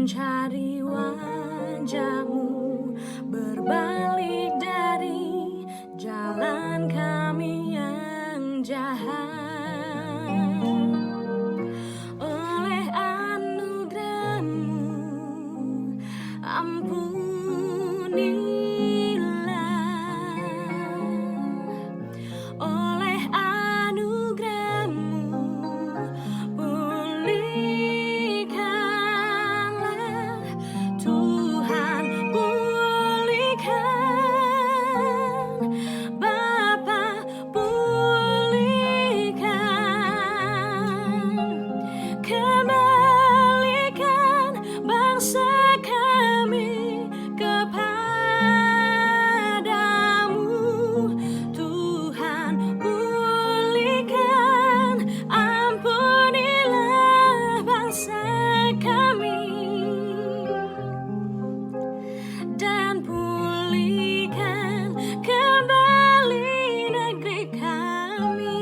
mencari wajah-Mu, berbalik dari jalan kami yang jahat. Oleh anugerah-Mu, ampunilah. Oleh anugerah-Mu, pulihkanlah. Tuhan, pulihkan. Bapa, pulihkan. Kembalikan bangsa kami kepadamu. Tuhan, pulihkan. Ampunilah bangsa kami dan pulihkan kembali negeri kami.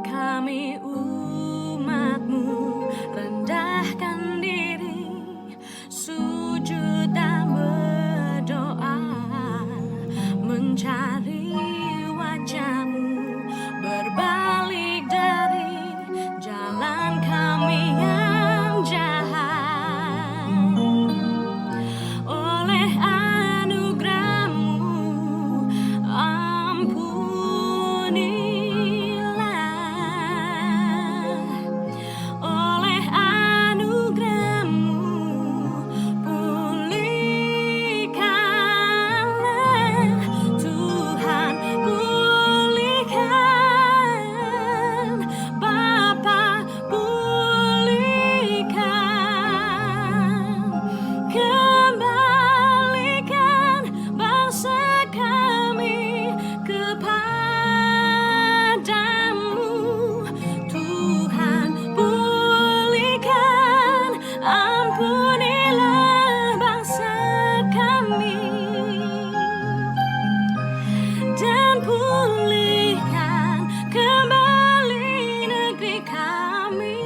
Kami umat-Mu rendahkan diri, sujud dan berdoa, mencari wajah-Mu, berbalik dari jalan kami yang jahat. Oleh anugerah-Mu, ampunilah. Oleh anugerah-Mu, pulihkanlah. Tuhan, pulihkan. Bapa, pulihkan. Kembalikan bangsa kami kepadamu. Tuhan, pulihkan. Ampunilah bangsa kami dan pulihkan kembali negeri kami.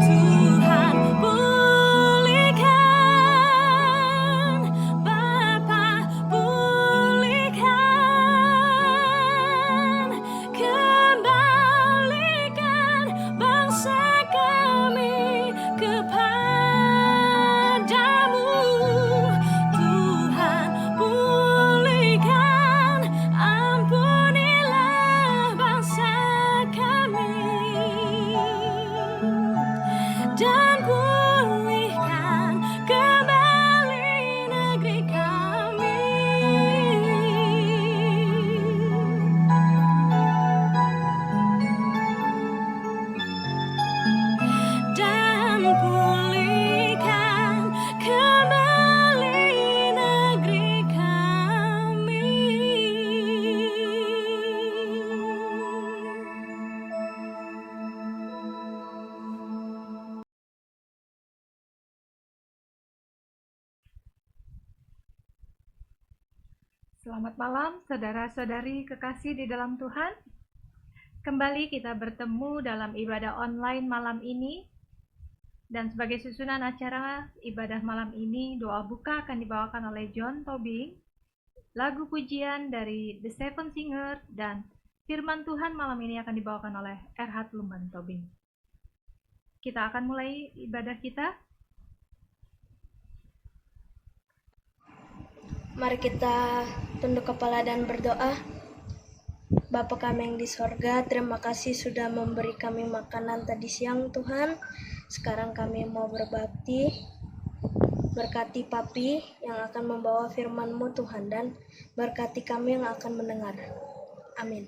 Tuhan, pulihkan. Bapa, pulihkan. Kembalikan bangsa kami kepadamu. Tuhan, pulihkan. Ampunilah bangsa kami dan pulihkan kembali negeri kami. Dan pulihkan kembali negeri kami. Selamat malam, saudara-saudari kekasih di dalam Tuhan. Kembali kita bertemu dalam ibadah online malam ini. Dan sebagai susunan acara ibadah malam ini, doa buka akan dibawakan oleh John Tobing, lagu pujian dari The Seven Singer, dan firman Tuhan malam ini akan dibawakan oleh Erhard Lumban Tobing. Kita akan mulai ibadah kita. Mari kita tunduk kepala dan berdoa. Bapa kami yang di sorga, terima kasih sudah memberi kami makanan tadi siang Tuhan. Sekarang kami mau berbakti. Berkati Papi yang akan membawa firman-Mu Tuhan, dan berkati kami yang akan mendengar. Amin.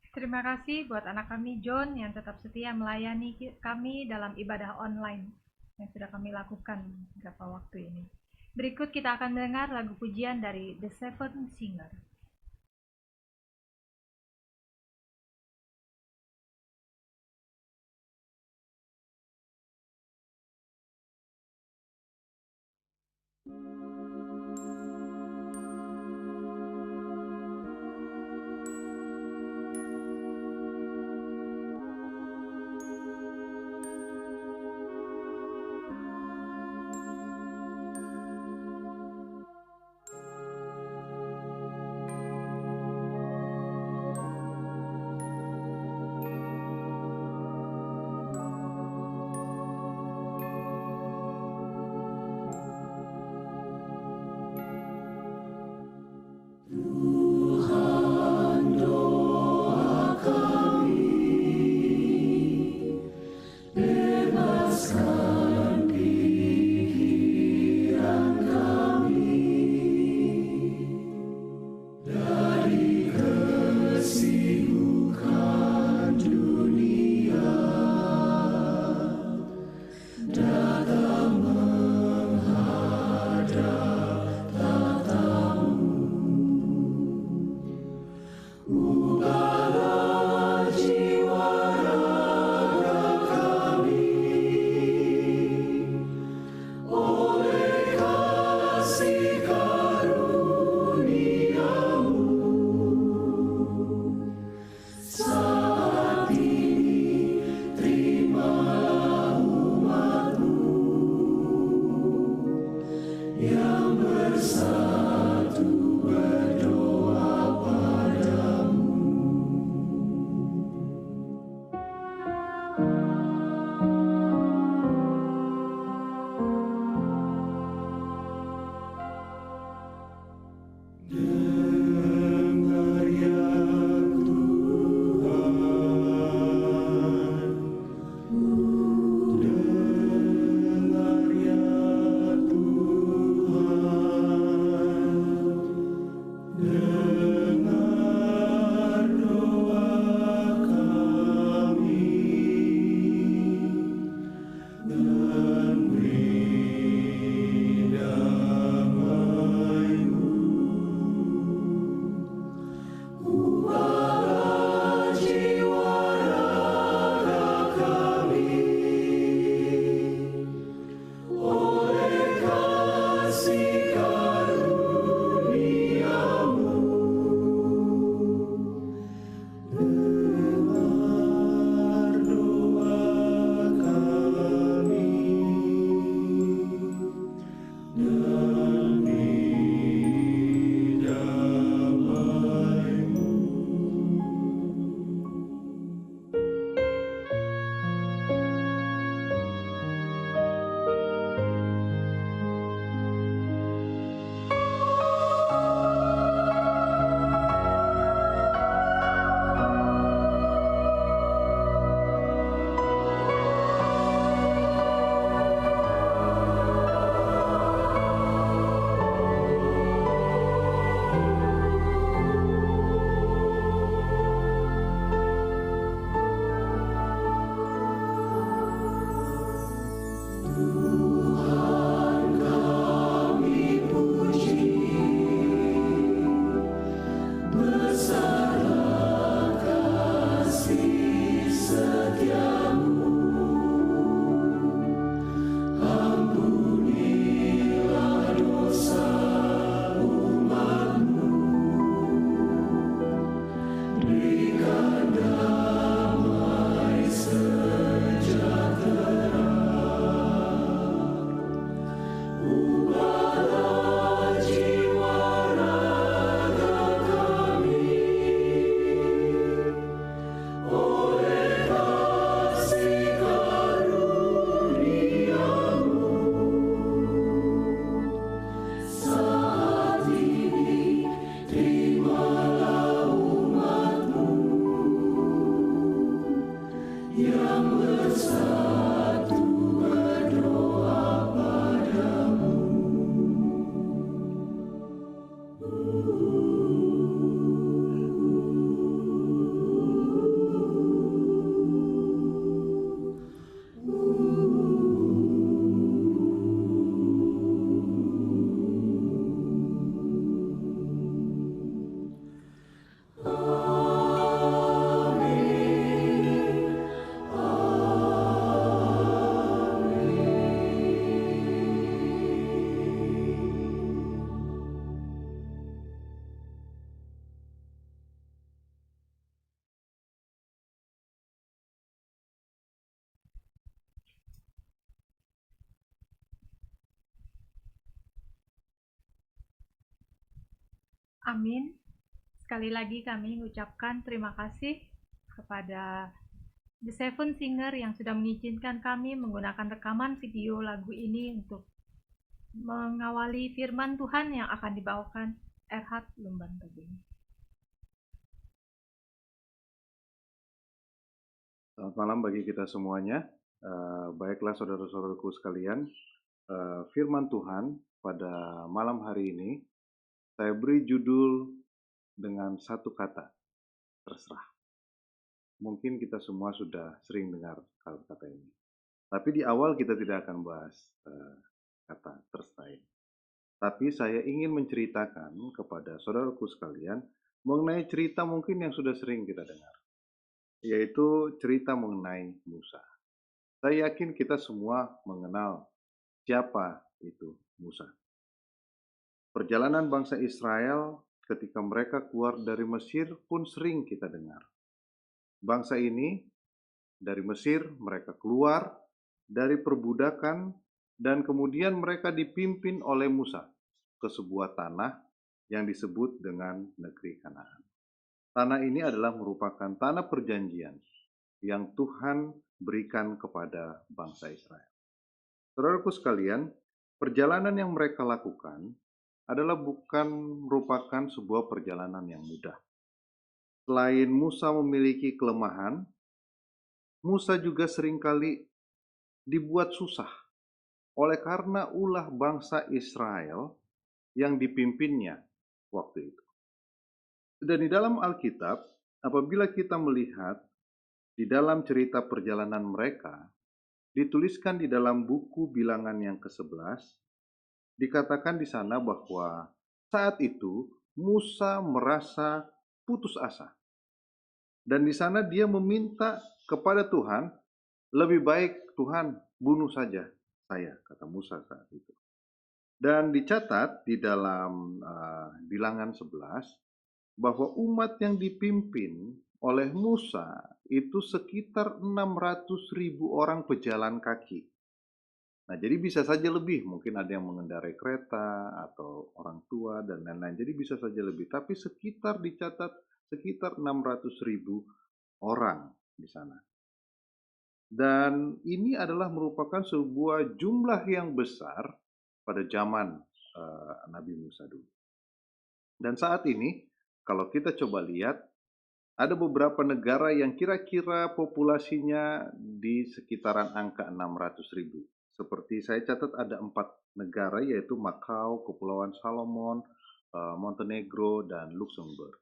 Terima kasih buat anak kami John yang tetap setia melayani kami dalam ibadah online yang sudah kami lakukan beberapa waktu ini. Berikut kita akan mendengar lagu pujian dari The Seven Singer. Amin. Sekali lagi kami mengucapkan terima kasih kepada The Seven Singer yang sudah mengizinkan kami menggunakan rekaman video lagu ini untuk mengawali firman Tuhan yang akan dibawakan Erhard Lumban Tobing. Selamat malam bagi kita semuanya. Baiklah saudara-saudaraku sekalian, firman Tuhan pada malam hari ini saya beri judul dengan satu kata, terserah. Mungkin kita semua sudah sering dengar kata ini. Tapi di awal kita tidak akan bahas kata terserah ini. Tapi saya ingin menceritakan kepada saudaraku sekalian mengenai cerita mungkin yang sudah sering kita dengar, yaitu cerita mengenai Musa. Saya yakin kita semua mengenal siapa itu Musa. Perjalanan bangsa Israel ketika mereka keluar dari Mesir pun sering kita dengar. Bangsa ini dari Mesir mereka keluar dari perbudakan dan kemudian mereka dipimpin oleh Musa ke sebuah tanah yang disebut dengan negeri Kanaan. Tanah ini adalah merupakan tanah perjanjian yang Tuhan berikan kepada bangsa Israel. Saudaraku sekalian, perjalanan yang mereka lakukan adalah bukan merupakan sebuah perjalanan yang mudah. Selain Musa memiliki kelemahan, Musa juga seringkali dibuat susah oleh karena ulah bangsa Israel yang dipimpinnya waktu itu. Dan di dalam Alkitab, apabila kita melihat di dalam cerita perjalanan mereka, dituliskan di dalam buku Bilangan yang ke-11, dikatakan di sana bahwa saat itu Musa merasa putus asa. Dan di sana dia meminta kepada Tuhan, lebih baik Tuhan bunuh saja saya, kata Musa saat itu. Dan dicatat di dalam Bilangan 11 bahwa umat yang dipimpin oleh Musa itu sekitar 600.000 orang pejalan kaki. Nah, jadi bisa saja lebih, mungkin ada yang mengendarai kereta atau orang tua dan lain-lain. Jadi bisa saja lebih, tapi sekitar dicatat sekitar 600.000 orang di sana. Dan ini adalah merupakan sebuah jumlah yang besar pada zaman Nabi Musa dulu. Dan saat ini, kalau kita coba lihat, ada beberapa negara yang kira-kira populasinya di sekitaran angka 600.000. Seperti saya catat ada 4 negara, yaitu Macau, Kepulauan Salomon, Montenegro, dan Luxembourg.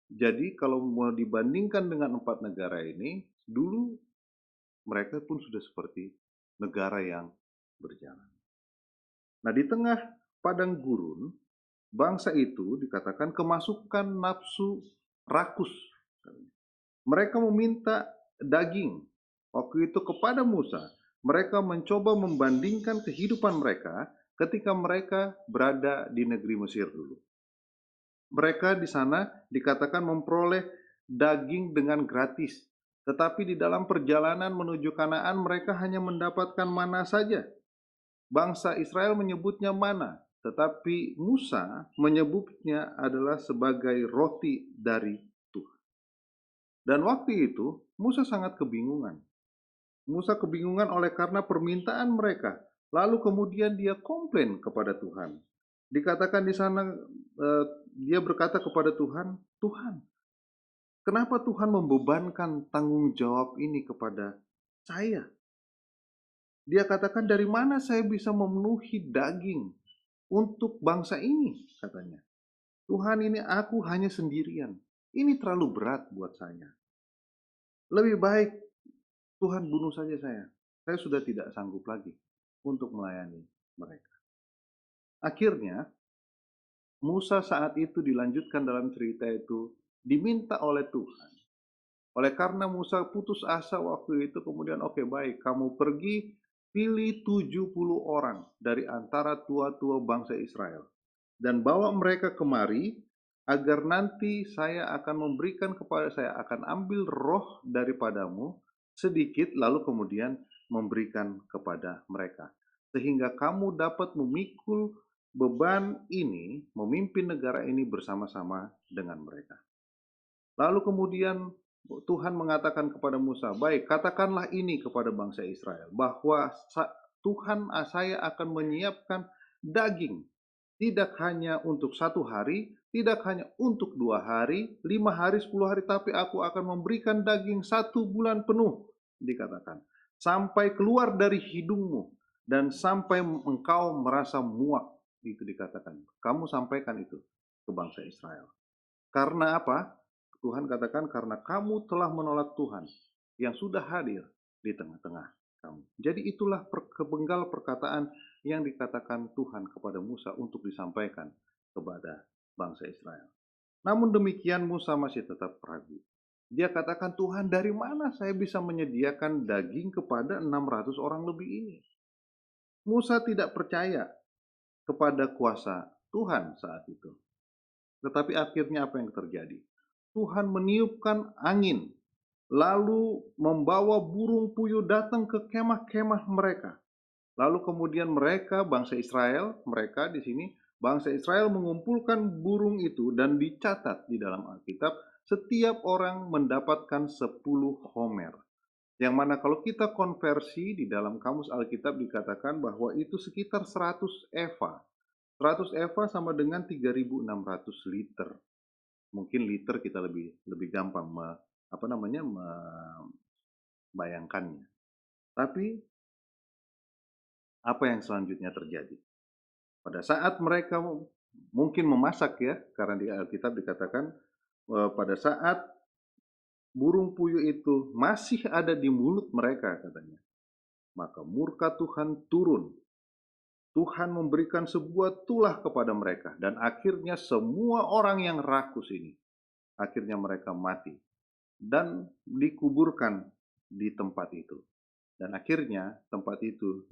Jadi kalau mau dibandingkan dengan 4 negara ini, dulu mereka pun sudah seperti negara yang berjalan. Nah, di tengah padang gurun, bangsa itu dikatakan kemasukan nafsu rakus. Mereka meminta daging. Waktu itu kepada Musa, mereka mencoba membandingkan kehidupan mereka ketika mereka berada di negeri Mesir dulu. Mereka di sana dikatakan memperoleh daging dengan gratis. Tetapi di dalam perjalanan menuju Kanaan mereka hanya mendapatkan mana saja. Bangsa Israel menyebutnya mana, tetapi Musa menyebutnya adalah sebagai roti dari Tuhan. Dan waktu itu Musa sangat kebingungan. Musa kebingungan oleh karena permintaan mereka. Lalu kemudian dia komplain kepada Tuhan. Dikatakan di sana dia berkata kepada Tuhan, Tuhan, kenapa Tuhan membebankan tanggung jawab ini kepada saya. Dia katakan, dari mana saya bisa memenuhi daging untuk bangsa ini, katanya. Tuhan, ini aku hanya sendirian. Ini terlalu berat buat saya. Lebih baik Tuhan bunuh saja saya. Saya sudah tidak sanggup lagi untuk melayani mereka. Akhirnya, Musa saat itu dilanjutkan dalam cerita itu, diminta oleh Tuhan. Oleh karena Musa putus asa waktu itu, kemudian oke, baik, kamu pergi pilih 70 orang dari antara tua-tua bangsa Israel. Dan bawa mereka kemari, agar nanti saya akan memberikan kepada, saya akan ambil roh daripadamu sedikit, lalu kemudian memberikan kepada mereka. Sehingga kamu dapat memikul beban ini, memimpin negara ini bersama-sama dengan mereka. Lalu kemudian Tuhan mengatakan kepada Musa, baik, katakanlah ini kepada bangsa Israel, bahwa Tuhan, saya akan menyiapkan daging, tidak hanya untuk 1 hari, tidak hanya untuk 2 hari, 5 hari, 10 hari, tapi aku akan memberikan daging 1 bulan penuh, dikatakan, sampai keluar dari hidungmu, dan sampai engkau merasa muak, itu dikatakan. Kamu sampaikan itu ke bangsa Israel. Karena apa? Tuhan katakan, karena kamu telah menolak Tuhan yang sudah hadir di tengah-tengah kamu. Jadi itulah kepenggal perkataan yang dikatakan Tuhan kepada Musa untuk disampaikan kepada bangsa Israel. Namun demikian Musa masih tetap ragu. Dia katakan, Tuhan, dari mana saya bisa menyediakan daging kepada 600 orang lebih ini? Musa tidak percaya kepada kuasa Tuhan saat itu. Tetapi akhirnya apa yang terjadi? Tuhan meniupkan angin, lalu membawa burung puyuh datang ke kemah-kemah mereka. Lalu kemudian mereka, bangsa Israel, mereka di sini, bangsa Israel mengumpulkan burung itu dan dicatat di dalam Alkitab, setiap orang mendapatkan 10 homer. Yang mana kalau kita konversi di dalam kamus Alkitab dikatakan bahwa itu sekitar 100 eva. 100 eva sama dengan 3.600 liter. Mungkin liter kita lebih gampang membayangkannya. Tapi apa yang selanjutnya terjadi? Pada saat mereka mungkin memasak, ya, karena di Alkitab dikatakan pada saat burung puyuh itu masih ada di mulut mereka, katanya, maka murka Tuhan turun. Tuhan memberikan sebuah tulah kepada mereka, dan akhirnya semua orang yang rakus ini, akhirnya mereka mati dan dikuburkan di tempat itu. Dan akhirnya tempat itu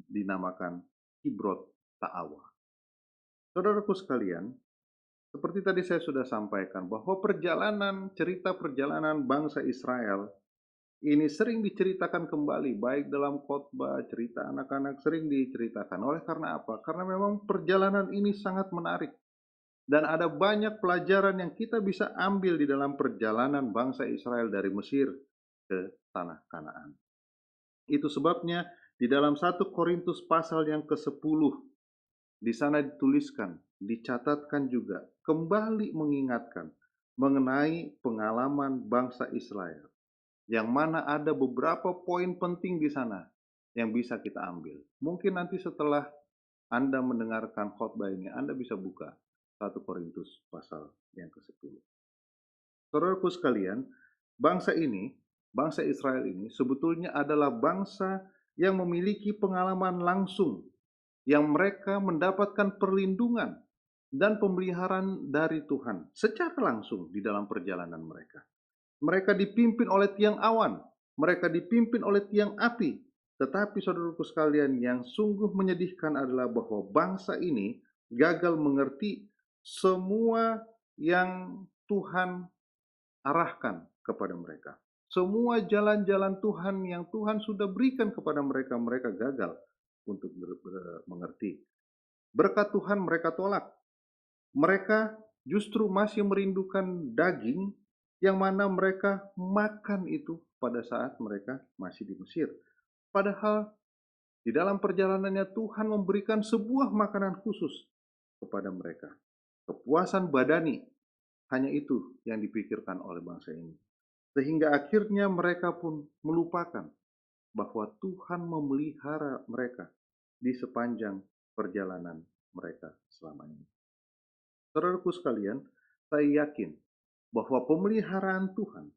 dinamakan Kibrot Ta'awa. Saudaraku sekalian, seperti tadi saya sudah sampaikan bahwa cerita perjalanan bangsa Israel ini sering diceritakan kembali, baik dalam khotbah, cerita anak-anak sering diceritakan. Oleh karena apa? Karena memang perjalanan ini sangat menarik. Dan ada banyak pelajaran yang kita bisa ambil di dalam perjalanan bangsa Israel dari Mesir ke tanah Kanaan. Itu sebabnya di dalam 1 Korintus pasal yang ke-10, di sana dituliskan, dicatatkan juga, kembali mengingatkan mengenai pengalaman bangsa Israel, yang mana ada beberapa poin penting di sana yang bisa kita ambil. Mungkin nanti setelah Anda mendengarkan khotbah ini, Anda bisa buka 1 Korintus pasal yang ke-10. Saudaraku sekalian, bangsa Israel ini sebetulnya adalah bangsa yang memiliki pengalaman langsung, yang mereka mendapatkan perlindungan dan pemeliharaan dari Tuhan secara langsung di dalam perjalanan mereka. Mereka dipimpin oleh tiang awan, mereka dipimpin oleh tiang api. Tetapi saudaraku sekalian, yang sungguh menyedihkan adalah bahwa bangsa ini gagal mengerti semua yang Tuhan arahkan kepada mereka. Semua jalan-jalan Tuhan yang Tuhan sudah berikan kepada mereka, mereka gagal untuk mengerti. Berkat Tuhan mereka tolak. Mereka justru masih merindukan daging yang mana mereka makan itu pada saat mereka masih di Mesir. Padahal di dalam perjalanannya Tuhan memberikan sebuah makanan khusus kepada mereka. Kepuasan badani, hanya itu yang dipikirkan oleh bangsa ini. Sehingga akhirnya mereka pun melupakan bahwa Tuhan memelihara mereka di sepanjang perjalanan mereka selama ini. Saudaraku sekalian, saya yakin bahwa pemeliharaan Tuhan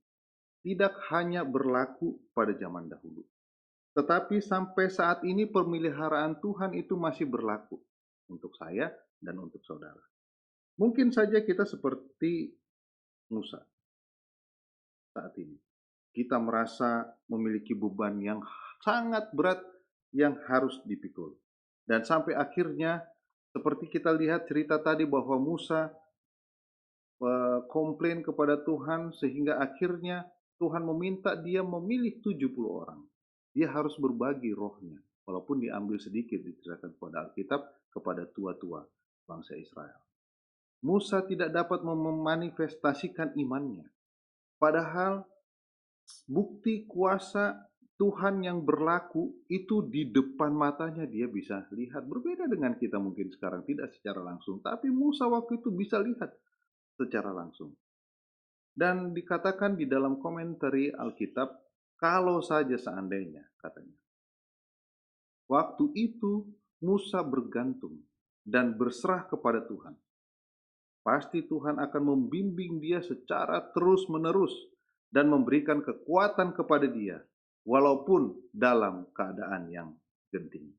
tidak hanya berlaku pada zaman dahulu, tetapi sampai saat ini pemeliharaan Tuhan itu masih berlaku untuk saya dan untuk saudara. Mungkin saja kita seperti Musa saat ini. Kita merasa memiliki beban yang sangat berat yang harus dipikul. Dan sampai akhirnya, seperti kita lihat cerita tadi bahwa Musa komplain kepada Tuhan sehingga akhirnya Tuhan meminta dia memilih 70 orang. Dia harus berbagi rohnya, walaupun diambil sedikit diceritakan kepada Alkitab kepada tua-tua bangsa Israel. Musa tidak dapat memanifestasikan imannya. Padahal bukti kuasa Tuhan yang berlaku itu di depan matanya dia bisa lihat. Berbeda dengan kita mungkin sekarang tidak secara langsung. Tapi Musa waktu itu bisa lihat secara langsung. Dan dikatakan di dalam komentari Alkitab, kalau saja seandainya katanya. Waktu itu Musa bergantung dan berserah kepada Tuhan. Pasti Tuhan akan membimbing dia secara terus-menerus dan memberikan kekuatan kepada dia, walaupun dalam keadaan yang genting.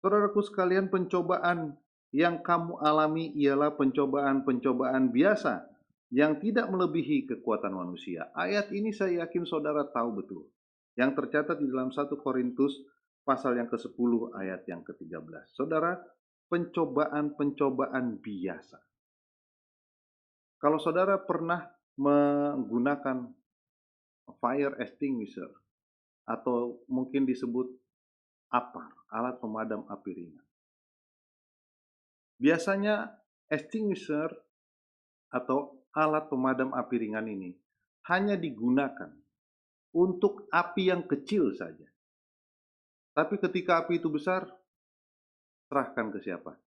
Saudaraku sekalian, pencobaan yang kamu alami ialah pencobaan-pencobaan biasa yang tidak melebihi kekuatan manusia. Ayat ini saya yakin saudara tahu betul. Yang tercatat di dalam 1 Korintus pasal yang ke-10 ayat yang ke-13. Saudara, pencobaan-pencobaan biasa. Kalau saudara pernah menggunakan fire extinguisher atau mungkin disebut APAR, alat pemadam api ringan. Biasanya extinguisher atau alat pemadam api ringan ini hanya digunakan untuk api yang kecil saja. Tapi ketika api itu besar, serahkan ke siapa?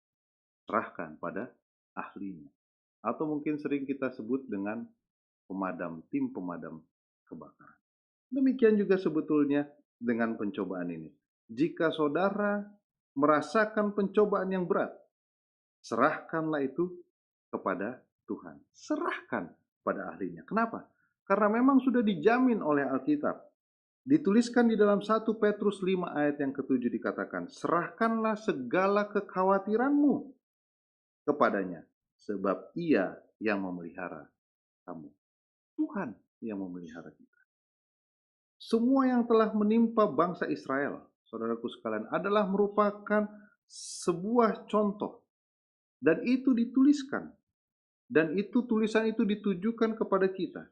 Serahkan pada ahlinya. Atau mungkin sering kita sebut dengan tim pemadam kebakaran. Demikian juga sebetulnya dengan pencobaan ini. Jika saudara merasakan pencobaan yang berat, serahkanlah itu kepada Tuhan. Serahkan pada ahlinya. Kenapa? Karena memang sudah dijamin oleh Alkitab. Dituliskan di dalam 1 Petrus 5 ayat yang ke-7 dikatakan, serahkanlah segala kekhawatiranmu kepadanya, sebab ia yang memelihara kamu. Tuhan yang memelihara kita. Semua yang telah menimpa bangsa Israel, saudaraku sekalian, adalah merupakan sebuah contoh. Dan itu dituliskan. Dan itu tulisan itu ditujukan kepada kita.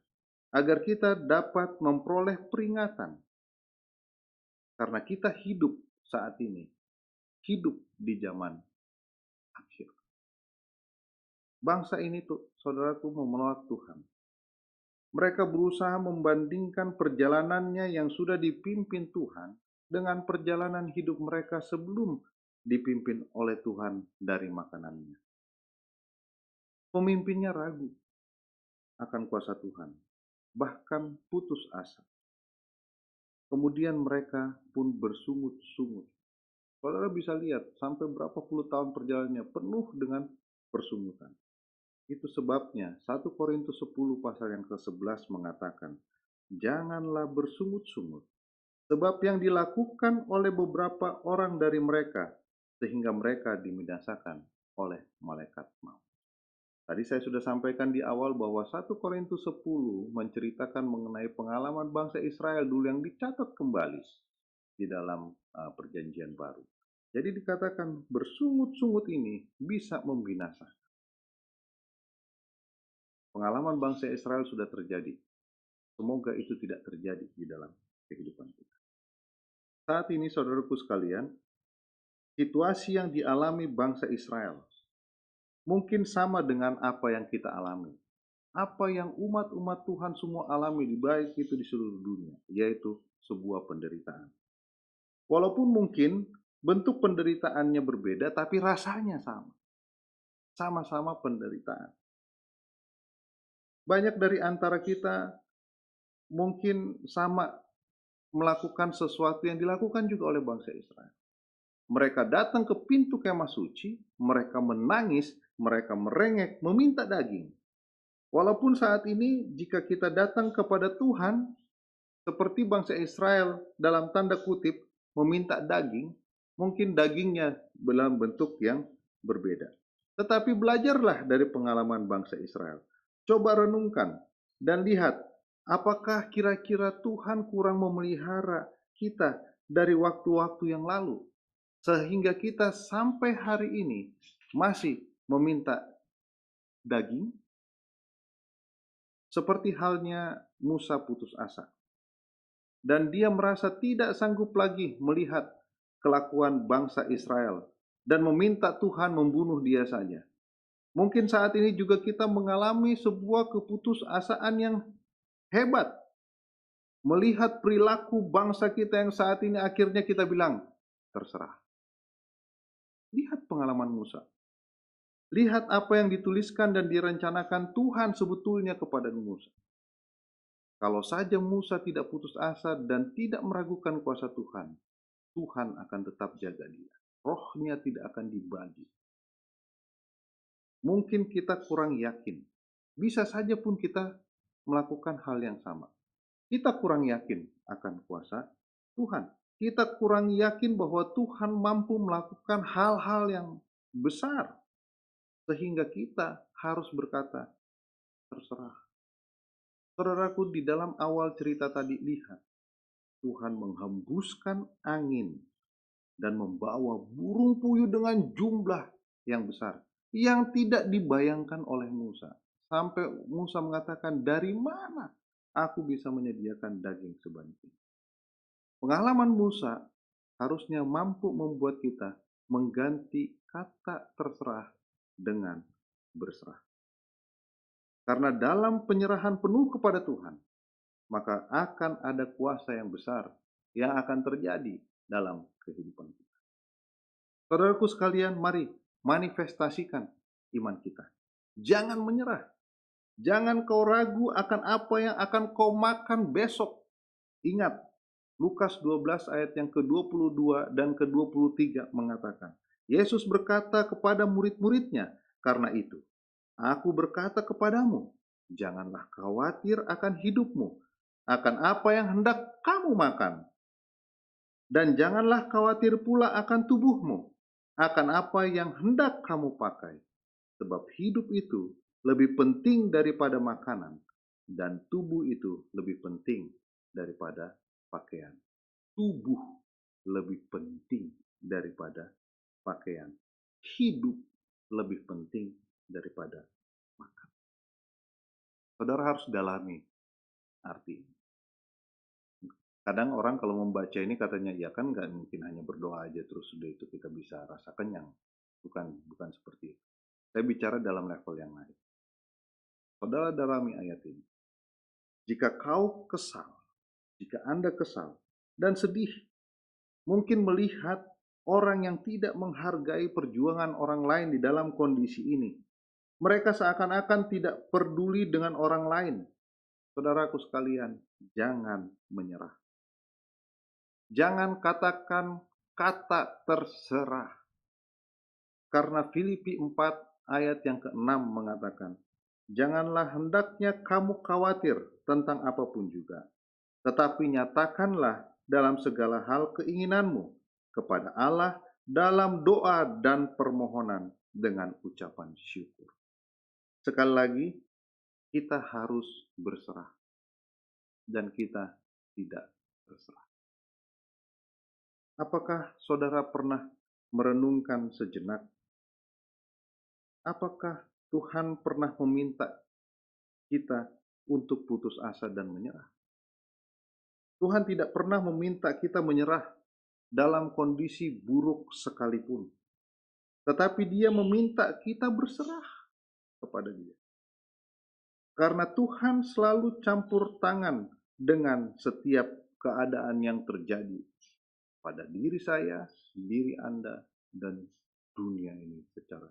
Agar kita dapat memperoleh peringatan. Karena kita hidup saat ini. Hidup di zaman akhir. Bangsa ini tuh, saudaraku, menolak Tuhan. Mereka berusaha membandingkan perjalanannya yang sudah dipimpin Tuhan dengan perjalanan hidup mereka sebelum dipimpin oleh Tuhan dari makanannya. Pemimpinnya ragu akan kuasa Tuhan, bahkan putus asa. Kemudian mereka pun bersungut-sungut. Saudara bisa lihat sampai berapa puluh tahun perjalanannya penuh dengan persungutan. Itu sebabnya 1 Korintus 10 pasal yang ke-11 mengatakan, janganlah bersungut-sungut, sebab yang dilakukan oleh beberapa orang dari mereka, sehingga mereka dibinasakan oleh malaikat maut. Tadi saya sudah sampaikan di awal bahwa 1 Korintus 10 menceritakan mengenai pengalaman bangsa Israel dulu yang dicatat kembali di dalam perjanjian baru. Jadi dikatakan bersungut-sungut ini bisa membinasakan. Pengalaman bangsa Israel sudah terjadi. Semoga itu tidak terjadi di dalam kehidupan kita. Saat ini, saudaraku sekalian, situasi yang dialami bangsa Israel mungkin sama dengan apa yang kita alami. Apa yang umat-umat Tuhan semua alami, baik itu di seluruh dunia, yaitu sebuah penderitaan. Walaupun mungkin bentuk penderitaannya berbeda, tapi rasanya sama. Sama-sama penderitaan. Banyak dari antara kita mungkin sama melakukan sesuatu yang dilakukan juga oleh bangsa Israel. Mereka datang ke pintu kemah suci, mereka menangis, mereka merengek, meminta daging. Walaupun saat ini jika kita datang kepada Tuhan, seperti bangsa Israel dalam tanda kutip meminta daging, mungkin dagingnya dalam bentuk yang berbeda. Tetapi belajarlah dari pengalaman bangsa Israel. Coba renungkan dan lihat, apakah kira-kira Tuhan kurang memelihara kita dari waktu-waktu yang lalu, sehingga kita sampai hari ini masih meminta daging? Seperti halnya Musa putus asa. Dan dia merasa tidak sanggup lagi melihat kelakuan bangsa Israel dan meminta Tuhan membunuh dia saja. Mungkin saat ini juga kita mengalami sebuah keputusasaan yang hebat. Melihat perilaku bangsa kita yang saat ini akhirnya kita bilang, terserah. Lihat pengalaman Musa. Lihat apa yang dituliskan dan direncanakan Tuhan sebetulnya kepada Musa. Kalau saja Musa tidak putus asa dan tidak meragukan kuasa Tuhan, Tuhan akan tetap jaga dia. Rohnya tidak akan dibagi. Mungkin kita kurang yakin. Bisa saja pun kita melakukan hal yang sama. Kita kurang yakin akan kuasa Tuhan. Kita kurang yakin bahwa Tuhan mampu melakukan hal-hal yang besar. Sehingga kita harus berkata, terserah. Saudaraku, di dalam awal cerita tadi lihat, Tuhan menghembuskan angin dan membawa burung puyuh dengan jumlah yang besar, yang tidak dibayangkan oleh Musa. Sampai Musa mengatakan, dari mana aku bisa menyediakan daging sebanyak ini? Pengalaman Musa harusnya mampu membuat kita mengganti kata terserah dengan berserah. Karena dalam penyerahan penuh kepada Tuhan, maka akan ada kuasa yang besar yang akan terjadi dalam kehidupan kita. Saudaraku sekalian, mari manifestasikan iman kita. Jangan menyerah. Jangan kau ragu akan apa yang akan kau makan besok. Ingat, Lukas 12 ayat yang ke-22 dan ke-23 mengatakan, Yesus berkata kepada murid-muridnya, karena itu, aku berkata kepadamu, janganlah khawatir akan hidupmu, akan apa yang hendak kamu makan. Dan janganlah khawatir pula akan tubuhmu, akan apa yang hendak kamu pakai. Sebab hidup itu lebih penting daripada makanan, dan tubuh itu lebih penting daripada pakaian. Tubuh lebih penting daripada pakaian. Hidup lebih penting daripada makan. Saudara harus dalami arti. Kadang orang kalau membaca ini katanya, ya kan nggak mungkin hanya berdoa aja terus sudah itu kita bisa rasa kenyang. Bukan seperti itu. Saya bicara dalam level yang lain. Saudara dalami ayat ini. Jika kau kesal, jika Anda kesal dan sedih, mungkin melihat orang yang tidak menghargai perjuangan orang lain di dalam kondisi ini. Mereka seakan-akan tidak peduli dengan orang lain. Saudaraku sekalian, jangan menyerah. Jangan katakan kata terserah. Karena Filipi 4 ayat yang ke-6 mengatakan, janganlah hendaknya kamu khawatir tentang apapun juga, tetapi nyatakanlah dalam segala hal keinginanmu kepada Allah dalam doa dan permohonan dengan ucapan syukur. Sekali lagi, kita harus berserah dan kita tidak terserah. Apakah saudara pernah merenungkan sejenak? Apakah Tuhan pernah meminta kita untuk putus asa dan menyerah? Tuhan tidak pernah meminta kita menyerah dalam kondisi buruk sekalipun. Tetapi Dia meminta kita berserah kepada Dia. Karena Tuhan selalu campur tangan dengan setiap keadaan yang terjadi pada diri saya, diri Anda, dan dunia ini secara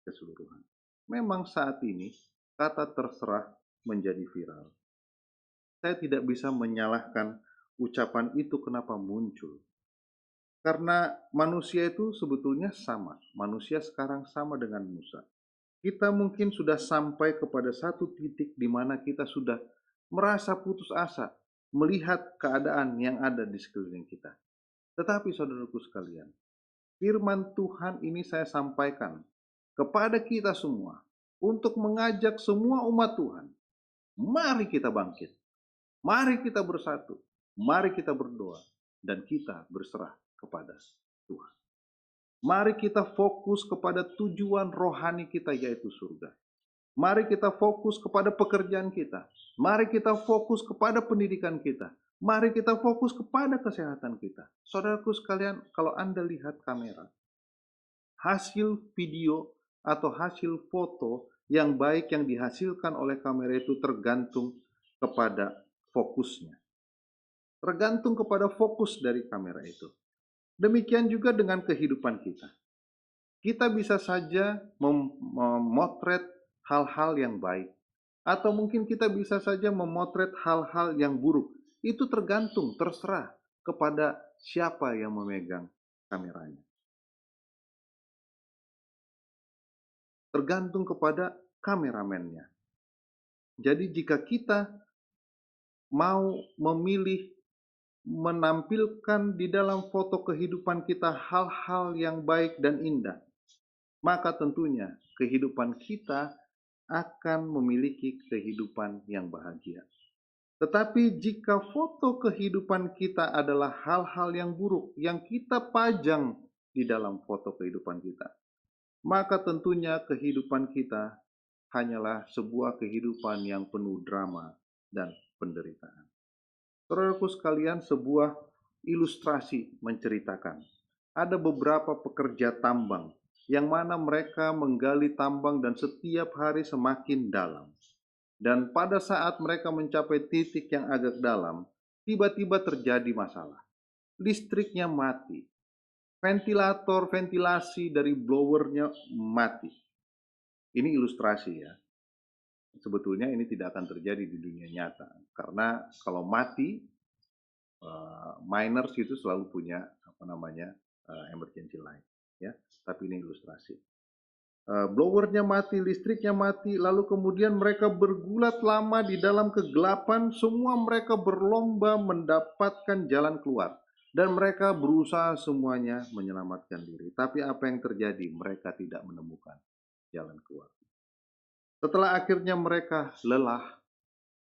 keseluruhan. Memang saat ini kata terserah menjadi viral. Saya tidak bisa menyalahkan ucapan itu kenapa muncul? Karena manusia itu sebetulnya sama. Manusia sekarang sama dengan Musa. Kita mungkin sudah sampai kepada satu titik di mana kita sudah merasa putus asa melihat keadaan yang ada di sekeliling kita. Tetapi saudaraku sekalian, firman Tuhan ini saya sampaikan kepada kita semua untuk mengajak semua umat Tuhan. Mari kita bangkit. Mari kita bersatu. Mari kita berdoa dan kita berserah kepada Tuhan. Mari kita fokus kepada tujuan rohani kita, yaitu surga. Mari kita fokus kepada pekerjaan kita. Mari kita fokus kepada pendidikan kita. Mari kita fokus kepada kesehatan kita. Saudaraku sekalian, kalau Anda lihat kamera, hasil video atau hasil foto yang baik yang dihasilkan oleh kamera itu tergantung kepada fokusnya. Tergantung kepada fokus dari kamera itu. Demikian juga dengan kehidupan kita. Kita bisa saja memotret hal-hal yang baik, atau mungkin kita bisa saja memotret hal-hal yang buruk. Itu tergantung, terserah kepada siapa yang memegang kameranya. Tergantung kepada kameramennya. Jadi jika kita mau memilih menampilkan di dalam foto kehidupan kita hal-hal yang baik dan indah, maka tentunya kehidupan kita akan memiliki kehidupan yang bahagia. Tetapi jika foto kehidupan kita adalah hal-hal yang buruk yang kita pajang di dalam foto kehidupan kita, maka tentunya kehidupan kita hanyalah sebuah kehidupan yang penuh drama dan penderitaan. Saudaraku sekalian, sebuah ilustrasi menceritakan ada beberapa pekerja tambang yang mana mereka menggali tambang dan setiap hari semakin dalam. Dan pada saat mereka mencapai titik yang agak dalam, tiba-tiba terjadi masalah. Listriknya mati. Ventilasi dari blowernya mati. Ini ilustrasi ya. Sebetulnya ini tidak akan terjadi di dunia nyata. Karena kalau mati, miners itu selalu punya emergency light. Ya, tapi ini ilustrasi. Blowernya mati, listriknya mati, lalu kemudian mereka bergulat lama di dalam kegelapan. Semua mereka berlomba mendapatkan jalan keluar. Dan mereka berusaha semuanya menyelamatkan diri. Tapi apa yang terjadi? Mereka tidak menemukan jalan keluar. Setelah akhirnya mereka lelah,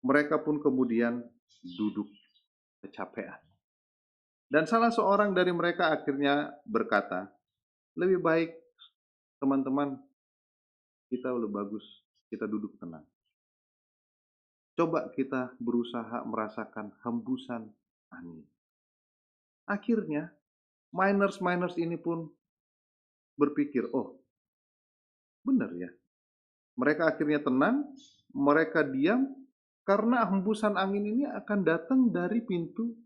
mereka pun kemudian duduk kecapean. Dan salah seorang dari mereka akhirnya berkata, lebih baik teman-teman, kita lebih bagus, kita duduk tenang. Coba kita berusaha merasakan hembusan angin. Akhirnya, miners ini pun berpikir, oh benar ya. Mereka akhirnya tenang, mereka diam, karena hembusan angin ini akan datang dari pintu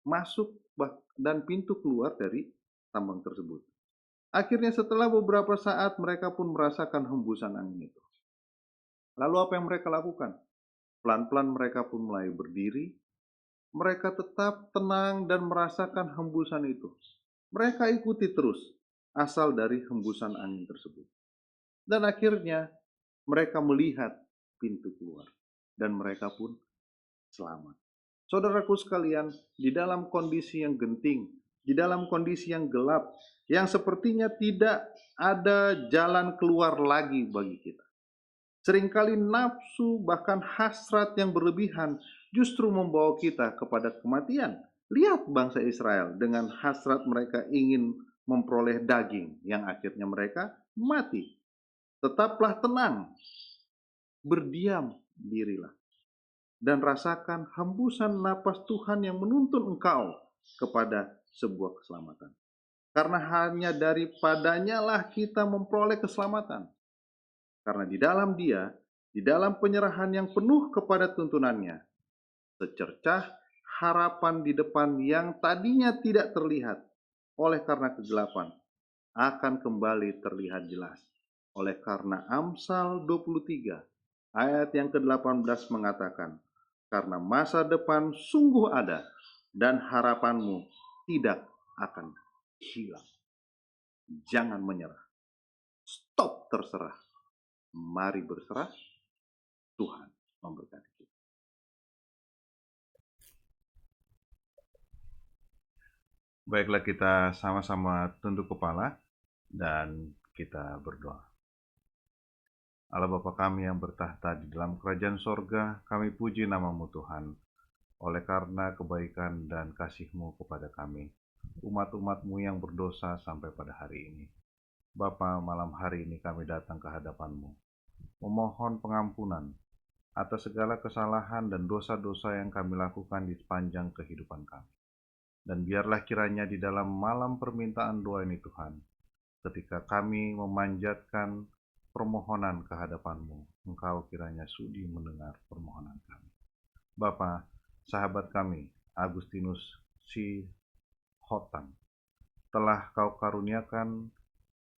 masuk dan pintu keluar dari tambang tersebut. Akhirnya setelah beberapa saat mereka pun merasakan hembusan angin itu. Lalu apa yang mereka lakukan? Pelan-pelan mereka pun mulai berdiri. Mereka tetap tenang dan merasakan hembusan itu. Mereka ikuti terus asal dari hembusan angin tersebut. Dan akhirnya mereka melihat pintu keluar. Dan mereka pun selamat. Saudaraku sekalian, di dalam kondisi yang genting, di dalam kondisi yang gelap, yang sepertinya tidak ada jalan keluar lagi bagi kita. Seringkali nafsu bahkan hasrat yang berlebihan justru membawa kita kepada kematian. Lihat bangsa Israel dengan hasrat mereka ingin memperoleh daging yang akhirnya mereka mati. Tetaplah tenang, berdiam dirilah, dan rasakan hembusan napas Tuhan yang menuntun engkau kepada sebuah keselamatan. Karena hanya daripadanya lah kita memperoleh keselamatan. Karena di dalam Dia, di dalam penyerahan yang penuh kepada tuntunannya, secercah harapan di depan yang tadinya tidak terlihat oleh karena kegelapan akan kembali terlihat jelas. Oleh karena Amsal 23 ayat yang ke-18 mengatakan, karena masa depan sungguh ada dan harapanmu tidak akan hilang. Jangan menyerah. Stop terserah. Mari berserah. Tuhan memberkati kita. Baiklah, kita sama-sama tunduk kepala dan kita berdoa. Allah Bapa kami yang bertahta di dalam kerajaan sorga, kami puji nama-Mu Tuhan, oleh karena kebaikan dan kasih-Mu kepada kami, umat-umat-Mu yang berdosa sampai pada hari ini. Bapa, malam hari ini kami datang ke hadapan-Mu, memohon pengampunan atas segala kesalahan dan dosa-dosa yang kami lakukan di sepanjang kehidupan kami. Dan biarlah kiranya di dalam malam permintaan doa ini Tuhan, ketika kami memanjatkan permohonan ke hadapan-Mu, Engkau kiranya sudi mendengar permohonan kami. Bapa, sahabat kami, Agustinus Sihotan, telah Kau karuniakan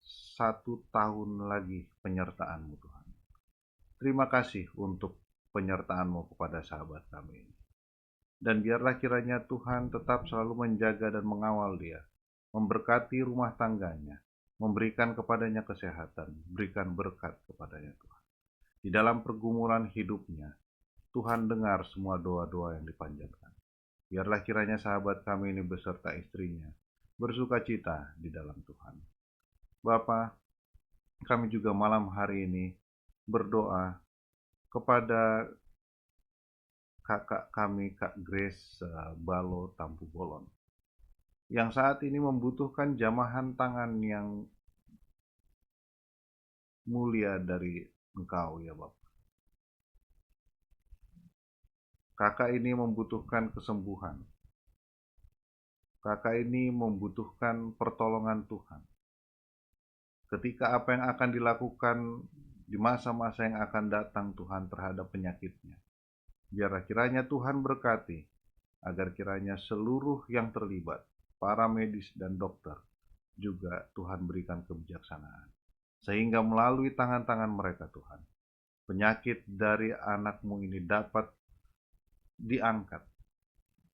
1 tahun lagi penyertaan-Mu Tuhan. Terima kasih untuk penyertaan-Mu kepada sahabat kami ini. Dan biarlah kiranya Tuhan tetap selalu menjaga dan mengawal dia, memberkati rumah tangganya, memberikan kepadanya kesehatan, berikan berkat kepadanya Tuhan. Di dalam pergumulan hidupnya, Tuhan dengar semua doa-doa yang dipanjatkan. Biarlah kiranya sahabat kami ini beserta istrinya bersuka cita di dalam Tuhan. Bapa, kami juga malam hari ini berdoa kepada kakak kami, Kak Grace Balo Tampu Bolon, yang saat ini membutuhkan jamahan tangan yang mulia dari Engkau ya Bapak. Kakak ini membutuhkan kesembuhan. Kakak ini membutuhkan pertolongan Tuhan. Ketika apa yang akan dilakukan di masa-masa yang akan datang Tuhan terhadap penyakitnya, biarlah kiranya Tuhan berkati, agar kiranya seluruh yang terlibat, para medis dan dokter, juga Tuhan berikan kebijaksanaan. Sehingga melalui tangan-tangan mereka Tuhan, penyakit dari anak-Mu ini dapat diangkat,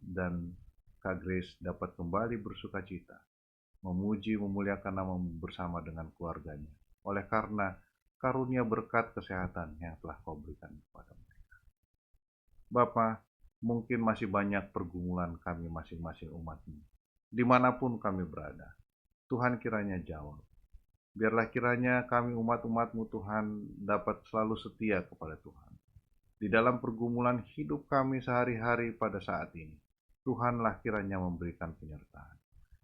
dan Kak Grace dapat kembali bersuka cita, memuji memuliakan nama-Mu bersama dengan keluarganya, oleh karena karunia berkat kesehatan yang telah Kau berikan kepada mereka. Bapa, mungkin masih banyak pergumulan kami masing-masing umat-Mu, dimanapun kami berada. Tuhan kiranya jawab. Biarlah kiranya kami umat-umat-Mu Tuhan dapat selalu setia kepada Tuhan. Di dalam pergumulan hidup kami sehari-hari pada saat ini, Tuhanlah kiranya memberikan penyertaan.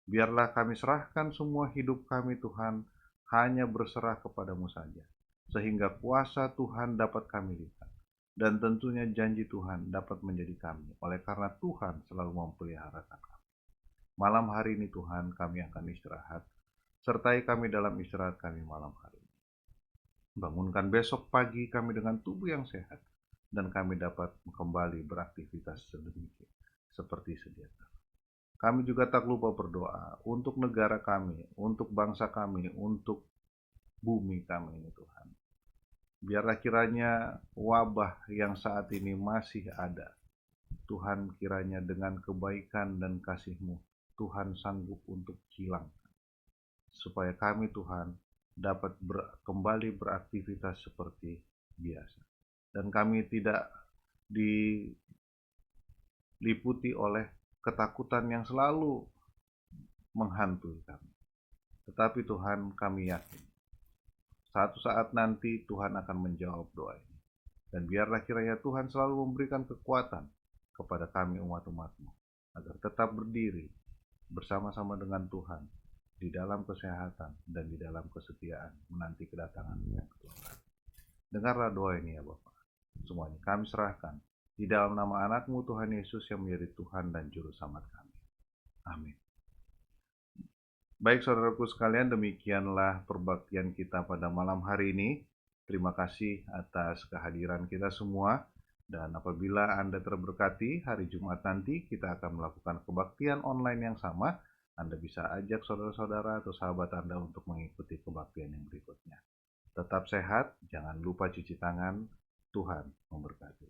Biarlah kami serahkan semua hidup kami Tuhan, hanya berserah kepada-Mu saja, sehingga kuasa Tuhan dapat kami lihat. Dan tentunya janji Tuhan dapat menjadi kami, oleh karena Tuhan selalu memeliharakan kami. Malam hari ini Tuhan, kami akan istirahat. Sertai kami dalam istirahat kami malam hari ini. Bangunkan besok pagi kami dengan tubuh yang sehat, dan kami dapat kembali beraktivitas sedemikian seperti sedia kala. Kami juga tak lupa berdoa untuk negara kami, untuk bangsa kami, untuk bumi kami ini Tuhan. Biarlah kiranya wabah yang saat ini masih ada, Tuhan kiranya dengan kebaikan dan kasih-Mu, Tuhan sanggup untuk hilangkan. Supaya kami Tuhan dapat kembali beraktivitas seperti biasa. Dan kami tidak diliputi oleh ketakutan yang selalu menghantui kami. Tetapi Tuhan, kami yakin satu saat nanti Tuhan akan menjawab doa ini. Dan biarlah kiranya Tuhan selalu memberikan kekuatan kepada kami umat-umat-Mu, agar tetap berdiri bersama-sama dengan Tuhan di dalam kesehatan dan di dalam kesetiaan menanti kedatangan yang kedua. Dengarlah doa ini ya Bapa. Semuanya kami serahkan di dalam nama anak-Mu Tuhan Yesus yang menjadi Tuhan dan Juru Selamat kami. Amin. Baik saudaraku sekalian, demikianlah perbaktian kita pada malam hari ini. Terima kasih atas kehadiran kita semua. Dan apabila Anda terberkati, hari Jumat nanti kita akan melakukan kebaktian online yang sama. Anda bisa ajak saudara-saudara atau sahabat Anda untuk mengikuti kebaktian yang berikutnya. Tetap sehat, jangan lupa cuci tangan. Tuhan memberkati.